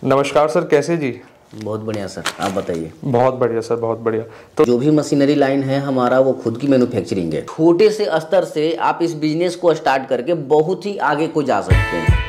नमस्कार सर, कैसे जी? बहुत बढ़िया सर, आप बताइए। बहुत बढ़िया सर, बहुत बढ़िया। तो जो भी मशीनरी लाइन है हमारा वो खुद की मैन्युफैक्चरिंग है। छोटे से स्तर से आप इस बिजनेस को स्टार्ट करके बहुत ही आगे को जा सकते हैं।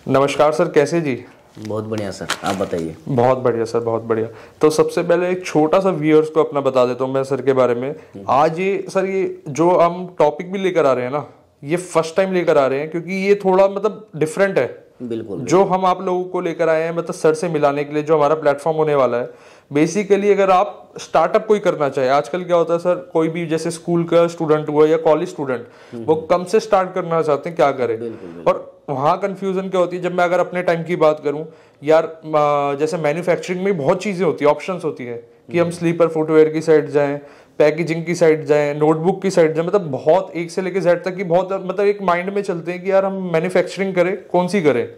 नमस्कार सर, कैसे जी? बहुत बढ़िया सर, आप बताइए। बहुत बढ़िया सर, बहुत बढ़िया। तो सबसे पहले एक छोटा सा व्यूअर्स को अपना बता देता हूँ मैं सर के बारे में। आज ये सर, ये जो हम टॉपिक भी लेकर आ रहे हैं ना, ये फर्स्ट टाइम लेकर आ रहे हैं क्योंकि ये थोड़ा मतलब डिफरेंट है। बिल्कुल। जो हम आप लोगों को लेकर आए हैं मतलब सर से मिलाने के लिए, जो हमारा प्लेटफॉर्म होने वाला है। बेसिकली अगर आप स्टार्टअप कोई करना चाहे, आजकल क्या होता है सर, कोई भी जैसे स्कूल का स्टूडेंट हुआ या कॉलेज स्टूडेंट, वो कम से स्टार्ट करना चाहते हैं, क्या करें। और वहाँ कंफ्यूजन क्या होती है, जब मैं अगर अपने टाइम की बात करूं यार, जैसे मैन्युफैक्चरिंग में बहुत चीजें होती है, ऑप्शंस होती है कि हम स्लीपर फुटवेयर की साइड जाएं, पैकेजिंग की साइड जाएं, नोटबुक की साइड जाएं, मतलब बहुत एक से लेकर जेड तक की बहुत मतलब एक माइंड में चलते हैं कि यार हम मैन्युफैक्चरिंग करें, कौन सी करें।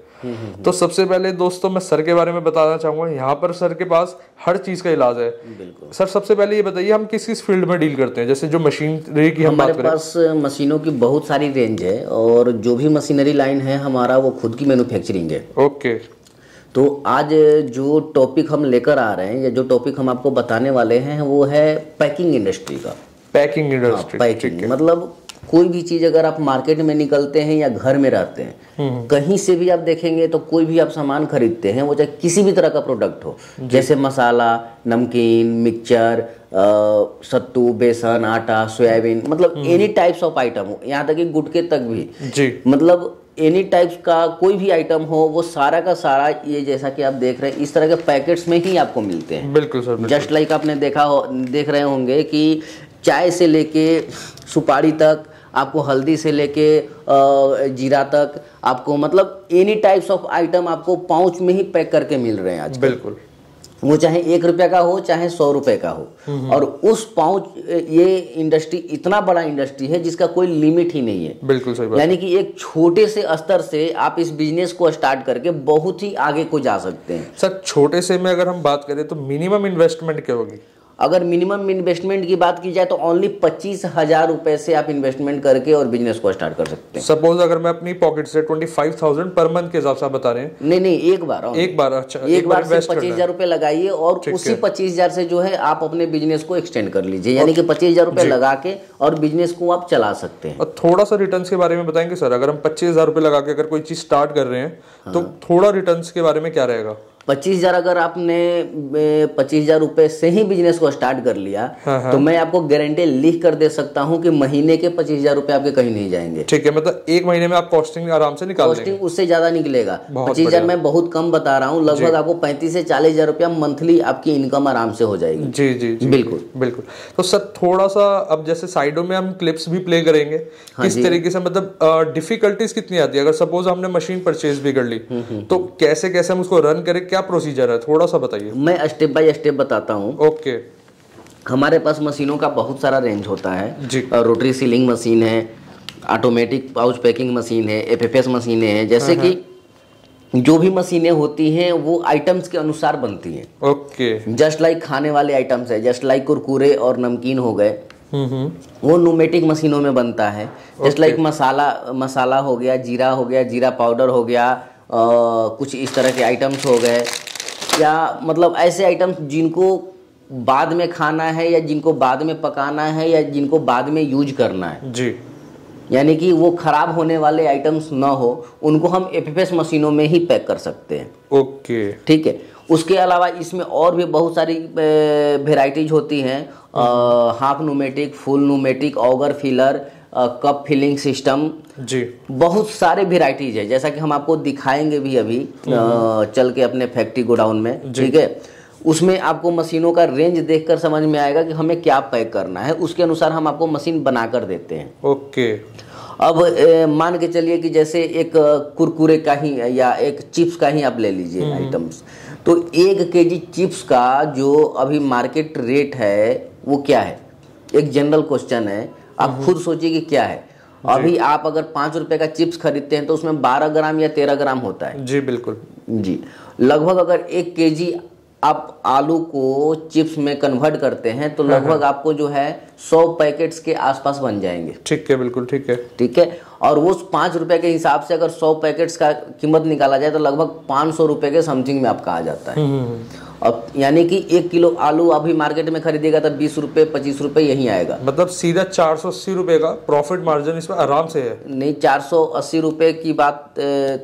तो सबसे पहले दोस्तों मैं सर के बारे में बताना चाहूंगा। यहाँ पर सर के पास हर चीज का इलाज है। सर सबसे पहले ये बताइए, हम किस किस फील्ड में डील करते हैं? जैसे जो मशीनरी की हम बात करें, हमारे पास मशीनों की बहुत सारी रेंज है और जो भी मशीनरी लाइन है हमारा वो खुद की मैन्युफैक्चरिंग है। ओके। तो आज जो टॉपिक हम लेकर आ रहे हैं या जो टॉपिक हम आपको बताने वाले हैं वो है पैकिंग इंडस्ट्री का। Packing industry. पैकिंग मतलब कोई भी चीज अगर आप मार्केट में निकलते हैं या घर में रहते हैं, कहीं से भी आप देखेंगे तो कोई भी आप सामान खरीदते हैं, वो चाहे किसी भी तरह का प्रोडक्ट हो, जैसे मसाला, नमकीन, मिक्सचर, सत्तू, बेसन, आटा, सोयाबीन, मतलब एनी टाइप्स ऑफ आइटम हो, यहाँ तक कि गुटखे तक भी जी, मतलब एनी टाइप्स का कोई भी आइटम हो, वो सारा का सारा ये जैसा कि आप देख रहे हैं इस तरह के पैकेट्स में ही आपको मिलते हैं। बिल्कुल सर। जस्ट लाइक आपने देख रहे होंगे कि चाय से लेके सुपारी तक, आपको हल्दी से लेके जीरा तक, आपको मतलब एनी टाइप्स ऑफ आइटम आपको पाउच में ही पैक करके मिल रहे हैं आज। बिल्कुल। वो चाहे 1 रुपये का हो चाहे 100 रुपये का हो। और उस पाउच, ये इंडस्ट्री इतना बड़ा इंडस्ट्री है जिसका कोई लिमिट ही नहीं है। बिल्कुल सही बात। यानी कि एक छोटे से स्तर से आप इस बिजनेस को स्टार्ट करके बहुत ही आगे को जा सकते हैं। सर छोटे से में अगर हम बात करें तो मिनिमम इन्वेस्टमेंट क्या होगी? अगर मिनिमम इन्वेस्टमेंट की बात की जाए तो ओनली 25,000 रुपए से आप इन्वेस्टमेंट करके और बिजनेस को स्टार्ट कर सकते हैं। सपोज अगर मैं अपनी पॉकेट से 25,000 पर मंथ के हिसाब से आप बता रहे हैं? नहीं, एक बार अच्छा, एक बार से 25,000 रुपए लगाइए और उसी 25,000 से जो है आप अपने बिजनेस को एक्सटेंड कर लीजिए। यानी कि 25,000 रुपए लगा के और बिजनेस को आप चला सकते हैं। और थोड़ा सा रिटर्न्स के बारे में बताएंगे सर? अगर हम 25,000 रुपए लगा के अगर कोई चीज स्टार्ट कर रहे हैं तो थोड़ा रिटर्न्स के बारे में क्या रहेगा? 25,000 अगर आपने 25,000 रुपए से ही बिजनेस को स्टार्ट कर लिया, तो मैं आपको गारंटी लिख कर दे सकता हूं कि महीने के 25,000 रुपए आपके कहीं नहीं जाएंगे। ठीक है, मतलब एक महीने में आप कॉस्टिंग आराम से निकाल लेंगे। कॉस्टिंग उससे ज्यादा निकलेगा। 25,000 मैं बहुत कम बता रहा हूँ, लगभग आपको 35 से 40,000 रुपया मंथली आपकी इनकम आराम से हो जाएगी। जी जी जी, बिल्कुल बिल्कुल। तो सर थोड़ा सा अब जैसे साइडों में हम क्लिप्स भी प्ले करेंगे, किस तरीके से मतलब डिफिकल्टीज कितनी आती है? अगर सपोज हमने मशीन परचेज भी कर ली तो कैसे कैसे हम उसको रन करें, क्या प्रोसीजर है, थोड़ा सा बताइए। मैं स्टेप बाय स्टेप बताता हूँ। ओके। हमारे पास मशीनों का बहुत सारा रेंज होता है जी। रोटरी सीलिंग मशीन है, ऑटोमेटिक पाउच पैकिंग मशीन है, एफएफएस मशीनें हैं। जैसे कि जो भी मशीनें होती हैं वो आइटम्स के अनुसार बनती हैं। ओके। जस्ट लाइक खाने वाले आइटम्स है, जस्ट लाइक कुरकुरे और नमकीन हो गए, वो न्यूमेटिक मशीनों में बनता है। जस्ट लाइक मसाला हो गया, जीरा हो गया, जीरा पाउडर हो गया, कुछ इस तरह के आइटम्स हो गए, या मतलब ऐसे आइटम्स जिनको बाद में खाना है या जिनको बाद में पकाना है या जिनको बाद में यूज करना है जी, यानी कि वो खराब होने वाले आइटम्स ना हो, उनको हम एफएफएस मशीनों में ही पैक कर सकते हैं। ओके, ठीक है। उसके अलावा इसमें और भी बहुत सारी वेराइटीज होती हैं, half pneumatic, full pneumatic, auger filler, cup filling system जी, बहुत सारे वेराइटीज है। जैसा कि हम आपको दिखाएंगे भी अभी चल के अपने फैक्ट्री गोडाउन में, ठीक है। उसमें आपको मशीनों का रेंज देखकर समझ में आएगा कि हमें क्या पैक करना है, उसके अनुसार हम आपको मशीन बना कर देते हैं। ओके। अब मान के चलिए कि जैसे एक कुरकुरे का ही या एक चिप्स का ही आप ले लीजिए आइटम्स, तो 1 केजी चिप्स का जो अभी मार्केट रेट है वो क्या है? एक जनरल क्वेश्चन है, आप खुद सोचिए कि क्या है। अभी आप अगर 5 रुपए का चिप्स खरीदते हैं तो उसमें 12 ग्राम या 13 ग्राम होता है। जी बिल्कुल जी। लगभग अगर 1 केजी आप आलू को चिप्स में कन्वर्ट करते हैं तो लगभग आपको जो है 100 पैकेट्स के आसपास बन जाएंगे। ठीक है, बिल्कुल ठीक है। ठीक है, और वो 5 रुपए के हिसाब से अगर 100 पैकेट्स का कीमत निकाला जाए तो लगभग 500 रुपए के समथिंग में आपका आ जाता है। अब यानी कि 1 किलो आलू अभी मार्केट में खरीदेगा तो 20 रुपए 25 रुपए यही आएगा। मतलब सीधा 480 रुपए का प्रॉफिट मार्जिन इसमें आराम से है। नहीं, 480 रुपए की बात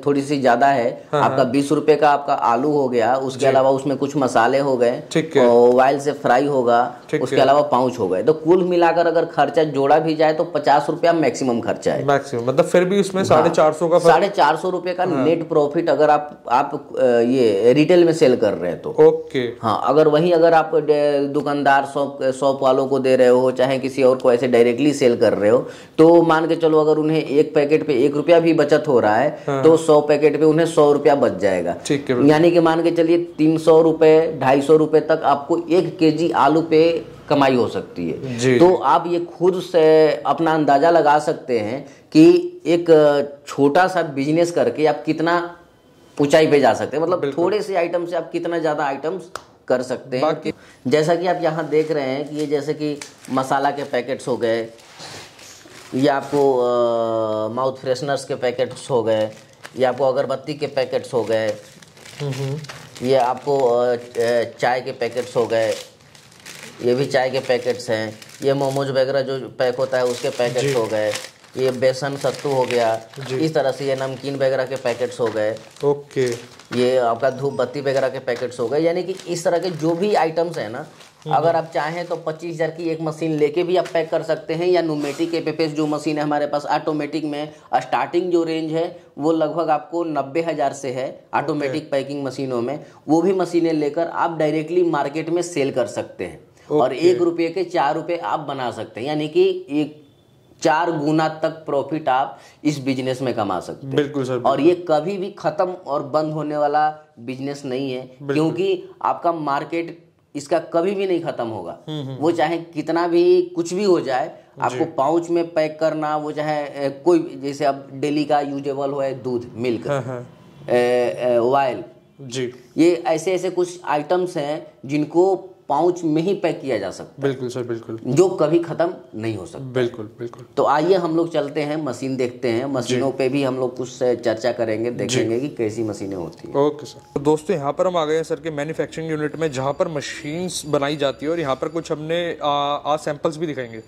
थोड़ी सी ज्यादा है। आपका 20 रुपए का आपका आलू हो गया, उसके अलावा उसमें कुछ मसाले हो गए, ऑयल से फ्राई होगा, उसके अलावा पाउच हो गए, तो कुल मिलाकर अगर खर्चा जोड़ा भी जाए तो 50 रुपया मैक्सिमम खर्चा है। मैक्सिमम मतलब फिर भी उसमें 450 का 450 रुपए का नेट प्रॉफिट अगर आप ये रिटेल में सेल कर रहे हैं तो हाँ। अगर आप दुकानदार शॉप वालों को दे रहे हो, चाहे किसी और को ऐसे डायरेक्टली सेल कर रहे हो, तो मान के चलो अगर उन्हें 1 पैकेट पे 1 रुपया भी बचत हो रहा है तो 100 पैकेट पे उन्हें 100 रुपया बच जाएगा। यानी कि मान के चलिए 300 रुपए 250 रुपए तक आपको 1 केजी आलू पे कमाई हो सकती है। तो आप ये खुद से अपना अंदाजा लगा सकते हैं कि एक छोटा सा बिजनेस करके आप कितना ऊंचाई पे जा सकते हैं। मतलब थोड़े से आइटम से आप कितना ज्यादा आइटम्स कर सकते हैं। जैसा कि आप यहाँ देख रहे हैं कि ये जैसे कि मसाला के पैकेट्स हो गए, ये आपको माउथ फ्रेशनर्स के पैकेट्स हो गए, ये आपको अगरबत्ती के पैकेट्स हो गए, ये आपको चाय के पैकेट्स हो गए, ये भी चाय के पैकेट्स हैं, ये मोमोज वगैरह जो पैक होता है उसके पैकेट्स हो गए, ये बेसन सत्तू हो गया, इस तरह से ये नमकीन वगैरह के पैकेट्स हो गए। ओके। ये आपका धूप बत्ती वगैरह के पैकेट्स हो गए। यानी कि इस तरह के जो भी आइटम्स है ना, अगर आप चाहें तो 25,000 की एक मशीन लेके भी आप पैक कर सकते हैं, या न्यूमेटिक एपीएस जो मशीन है हमारे पास ऑटोमेटिक में स्टार्टिंग जो रेंज है वो लगभग आपको 90,000 से है ऑटोमेटिक पैकिंग मशीनों में। वो भी मशीनें लेकर आप डायरेक्टली मार्केट में सेल कर सकते हैं और 1 रुपये के 4 रुपये आप बना सकते हैं। यानी कि एक 4 गुना तक प्रॉफिट आप इस बिजनेस में कमा सकते हैं। बिल्कुल सर। और ये कभी भी खत्म और बंद होने वाला बिजनेस नहीं है, क्योंकि आपका मार्केट इसका कभी भी नहीं खत्म होगा। वो चाहे कितना भी कुछ भी हो जाए, आपको पाउच में पैक करना, वो चाहे कोई जैसे अब डेली का यूजेबल हो है दूध, मिल्क, ऑयल जी, ये ऐसे ऐसे कुछ आइटम्स हैं जिनको पाउच में ही पैक किया जा सकता है। बिल्कुल सर, बिल्कुल, जो कभी खत्म नहीं हो सकता। बिल्कुल बिल्कुल। तो आइए हम लोग चलते हैं, मशीन देखते हैं, मशीनों पे भी हम लोग कुछ चर्चा करेंगे, देखेंगे कि कैसी मशीनें होती हैं। Okay sir. तो दोस्तों यहाँ पर हम आ गए हैं सर के मैन्युफैक्चरिंग यूनिट में, जहाँ पर मशीन्स बनाई जाती है, और यहाँ पर कुछ हमने आज सैंपल्स भी दिखाएंगे।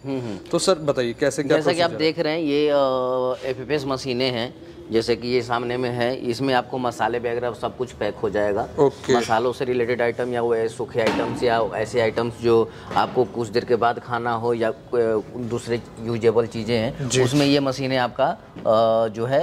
तो सर बताइए कैसे क्या। जैसा कि आप देख रहे हैं ये एपीएस मशीनें हैं, जैसे कि ये सामने में है, इसमें आपको मसाले वगैरह सब कुछ पैक हो जाएगा। मसालों से रिलेटेड आइटम या वो सूखे आइटम्स या ऐसे आइटम्स जो आपको कुछ देर के बाद खाना हो या दूसरे यूजेबल चीज़ें हैं, उसमें ये मशीनें आपका जो है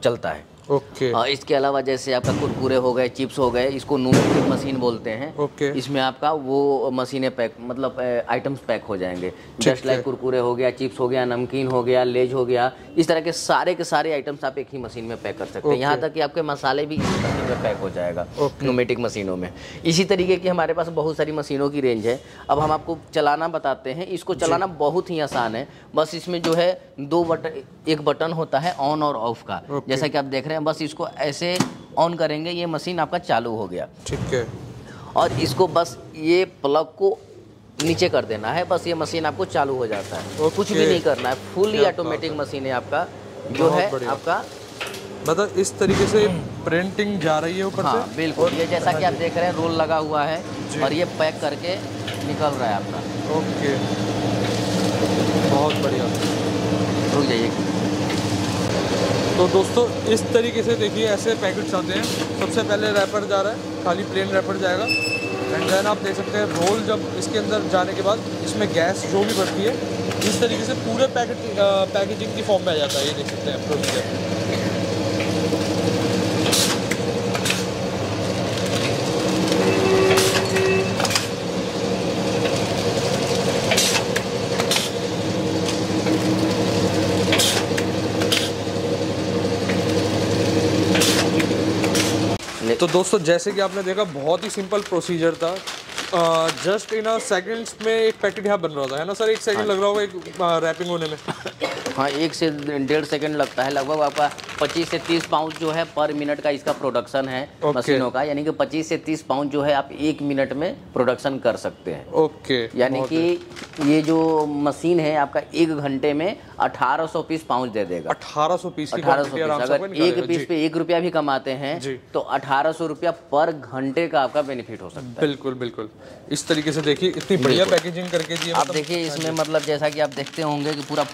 चलता है। इसके अलावा जैसे आपका कुरकुरे हो गए, चिप्स हो गए, इसको न्यूमेटिक मशीन बोलते हैं। इसमें आपका वो मशीनें पैक मतलब आइटम्स पैक हो जाएंगे, जस्ट लाइक कुरकुरे हो गया, चिप्स हो गया, नमकीन हो गया, लेज हो गया, इस तरह के सारे आइटम्स आप एक ही मशीन में पैक कर सकते हैं। यहाँ तक कि आपके मसाले भी इस मशीन में पैक हो जाएगा न्यूमेटिक मशीनों में। इसी तरीके की हमारे पास बहुत सारी मशीनों की रेंज है। अब हम आपको चलाना बताते हैं। इसको चलाना बहुत ही आसान है, बस इसमें जो है एक बटन होता है ऑन और ऑफ का, जैसा कि आप देख रहे हैं। बस इसको ऐसे ऑन करेंगे, ये मशीन आपका चालू हो गया। ठीक है। और इसको बस ये प्लग को नीचे कर देना है, बस ये मशीन आपको चालू हो जाता है। कुछ भी नहीं करना है, फुली ऑटोमेटिक मशीन है आपका, जो है आपका मतलब इस तरीके से प्रिंटिंग जा रही है ऊपर से। हाँ बिल्कुल, ये जैसा कि आप देख रहे हैं रोल लगा हुआ है और ये पैक करके निकल रहा है आपका। ओके, बहुत बढ़िया। रुक जाइए। तो दोस्तों इस तरीके से देखिए ऐसे पैकेट्स आते हैं। सबसे पहले रैपर जा रहा है, खाली प्लेन रैपर जाएगा, एंड देन आप देख सकते हैं रोल जब इसके अंदर जाने के बाद इसमें गैस जो भी बढ़ती है, इस तरीके से पूरे पैकेजिंग की फॉर्म में आ जाता है। ये देख सकते हैं प्रोसीजर। तो दोस्तों जैसे कि आपने देखा बहुत ही सिंपल प्रोसीजर था, जस्ट इन अ सेकंड्स में एक पैकेट यहाँ बन रहा था, है ना सर? 1 सेकंड लग रहा होगा एक रैपिंग होने में। हाँ, 1 से 1.5 सेकंड लगता है। लगभग आपका 25 से 30 पाउंड जो है पर मिनट का इसका प्रोडक्शन है मशीनों का, यानी कि 25 से 30 पाउंड जो है आप 1 मिनट में प्रोडक्शन कर सकते हैं। ओके, यानी कि ये जो मशीन है आपका 1 घंटे में 1800 पीस पाउच दे देगा। 1800 पीस की 1800 पीस, अगर एक पीस पे 1 रुपया भी कमाते हैं तो 1800 रुपया पर घंटे का आपका बेनिफिट हो सकता है। बिल्कुल बिल्कुल। इस तरीके से देखिए इतनी बढ़िया पैकेजिंग करके दी है। आप देखिए इसमें मतलब जैसा कि आप देखते होंगे कि पूरा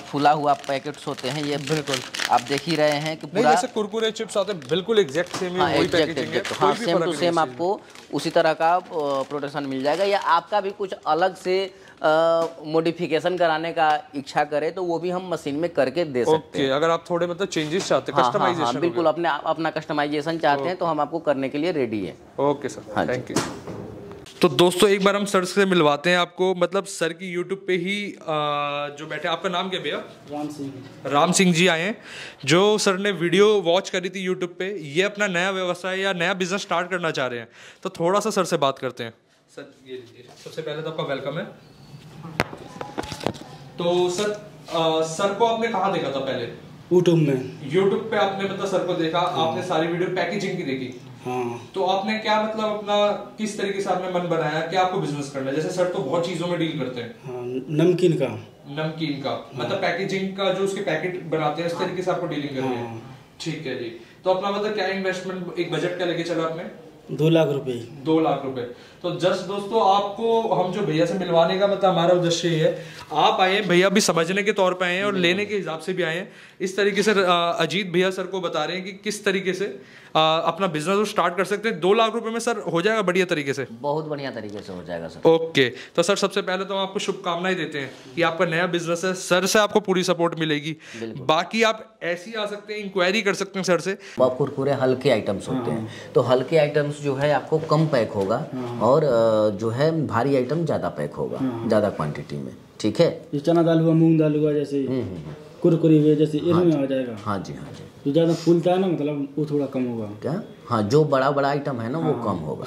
फुला हुआ पैकेट्स होते हैं ये। बिल्कुल आप देख ही रहे हैं कि पूरा जैसे कुरकुरे चिप्स आते हैं बिल्कुल एग्जैक्ट सेम ही वही पैकेजिंग है। हाँ, सेम टू सेम आपको उसी तरह का प्रोडक्शन मिल जाएगा। या आपका भी कुछ अलग से मॉडिफिकेशन कराने का इच्छा करे तो वो भी हम मशीन में करके दे सकते हैं। अगर आप थोड़े मतलब चेंजेस चाहते हैं, कस्टमाइजेशन, हाँ, बिल्कुल अपना कस्टमाइजेशन चाहते हैं तो हम आपको करने के लिए रेडी है। Okay sir, thank you. तो दोस्तों एक बार हम सर से मिलवाते हैं आपको, मतलब सर की यूट्यूब पे ही जो बैठे, आपका नाम क्या भैया? राम सिंह जी आए हैं, जो सर ने वीडियो वॉच करी थी यूट्यूब पे। ये अपना नया व्यवसाय या नया बिजनेस स्टार्ट करना चाह रहे हैं, तो थोड़ा सा सर से बात करते हैं। सर ये लीजिए, सबसे पहले तो आपका वेलकम है। तो सर को आपने कहाँ देखा था पहले? यूट्यूब में। यूट्यूब पे आपने मतलब सर को देखा, आपने सारी वीडियो पैकेजिंग की देखी। हाँ। तो आपने क्या मतलब अपना किस तरीके से आपने मन बनाया कि आपको बिजनेस करना है? जैसे सर तो बहुत चीजों में डील करते हैं। हाँ, नमकीन का मतलब पैकेजिंग का जो उसके पैकेट बनाते हैं इस तरीके से आपको डीलिंग करनी है। ठीक है जी। तो अपना मतलब क्या इन्वेस्टमेंट, एक बजट क्या लेके चला आपने? 2 लाख रुपए। 2 लाख रुपए। तो जस्ट दोस्तों आपको हम जो भैया से मिलवाने का मतलब हमारा उद्देश्य ये है, आप आए हैं भैया भी समझने के तौर पे आए हैं और लेने के हिसाब से भी आए हैं। इस तरीके से अजीत भैया सर को बता रहे हैं कि किस तरीके से अपना बिजनेस स्टार्ट कर सकते हैं। 2 लाख रुपए में सर हो जाएगा बढ़िया तरीके से? बहुत बढ़िया तरीके से हो जाएगा सर। ओके, तो सर सबसे पहले तो हम आपको शुभकामनाएं देते हैं कि आपका नया बिजनेस है, सर से आपको पूरी सपोर्ट मिलेगी। बाकी आप ऐसे ही आ सकते हैं, इंक्वायरी कर सकते हैं सर से। कुरकुरे हल्के आइटम्स होते हैं, तो हल्के आइटम्स जो है आपको कम पैक होगा और जो है भारी आइटम ज्यादा पैक होगा, ज्यादा क्वांटिटी में। ठीक है, ये चना दाल हुआ, मूंग दाल हुआ, जैसे कुरकुरी हुए, जैसे इनमें आ जाएगा। हाँ जी, हाँ जी। जो ज्यादा फूलता है ना, मतलब वो थोड़ा कम होगा। क्या? हाँ, जो बड़ा बड़ा आइटम है ना वो कम होगा।